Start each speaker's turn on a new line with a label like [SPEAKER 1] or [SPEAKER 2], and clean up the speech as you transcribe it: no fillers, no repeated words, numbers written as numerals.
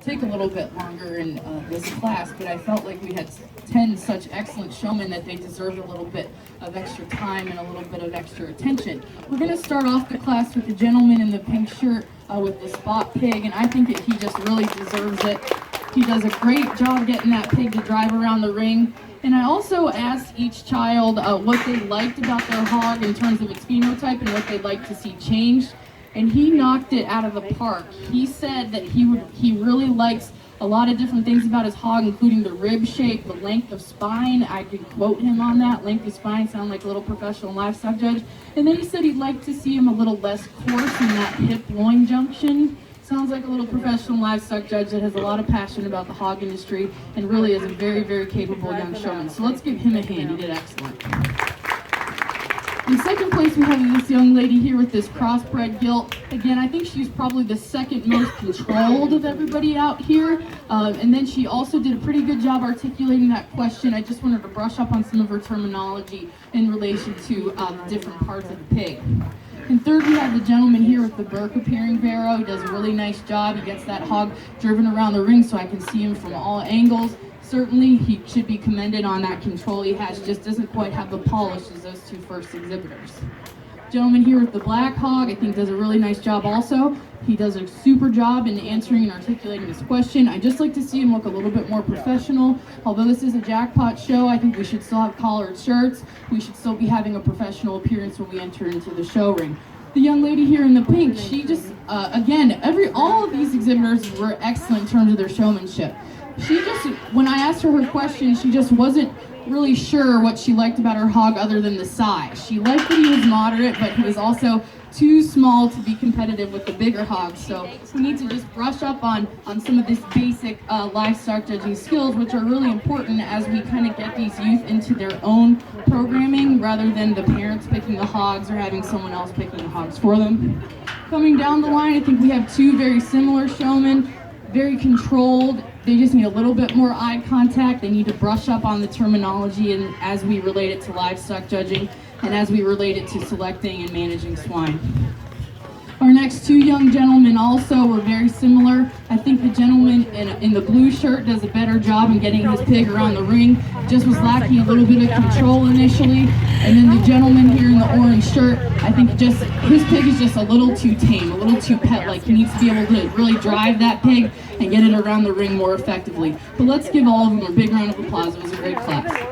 [SPEAKER 1] take a little bit longer in this class, but I felt like we had 10 such excellent showmen that they deserved a little bit of extra time and a little bit of extra attention. We're going to start off the class with the gentleman in the pink shirt with the spot pig, and I think that he just really deserves it. He does a great job getting that pig to drive around the ring. And I also asked each child what they liked about their hog in terms of its phenotype and what they'd like to see changed. And he knocked it out of the park. He said that he really likes a lot of different things about his hog, including the rib shape, the length of spine. I could quote him on that. Length of spine sound like a little professional livestock judge. And then he said he'd like to see him a little less coarse in that hip-loin junction. Sounds like a little professional livestock judge that has a lot of passion about the hog industry and really is a very, very capable young showman. So let's give him a hand. He did excellent. In second place, we have this young lady here with this crossbred gilt. Again, I think she's probably the second most controlled of everybody out here. And then she also did a pretty good job articulating that question. I just wanted to brush up on some of her terminology in relation to different parts of the pig. And third, we have the gentleman here with the Burke appearing barrow. He does a really nice job. He gets that hog driven around the ring so I can see him from all angles. Certainly, he should be commended on that control he has. Just doesn't quite have the polish as those two first exhibitors. Gentleman here with the black hog, I think does a really nice job also. He does a super job in answering and articulating this question. I just like to see him look a little bit more professional. Although this is a jackpot show, I think we should still have collared shirts. We should still be having a professional appearance when we enter into the show ring. The young lady here in the pink, she just, again, all of these exhibitors were excellent in terms of their showmanship. She just, when I asked her question, she just wasn't really sure what she liked about her hog other than the size. She liked that he was moderate, but he was also too small to be competitive with the bigger hogs. So we need to just brush up on some of this basic livestock judging skills, which are really important as we kind of get these youth into their own programming rather than the parents picking the hogs or having someone else picking the hogs for them. Coming down the line, I think we have two very similar showmen, very controlled. They just need a little bit more eye contact. They need to brush up on the terminology and as we relate it to livestock judging and as we relate it to selecting and managing swine. Our next two young gentlemen also were very similar. I think the gentleman in the blue shirt does a better job in getting his pig around the ring. Just was lacking a little bit of control initially. And then the gentleman here in the orange shirt, I think just his pig is just a little too tame, a little too pet-like. He needs to be able to really drive that pig and get it around the ring more effectively. But let's give all of them a big round of applause. It was a great class.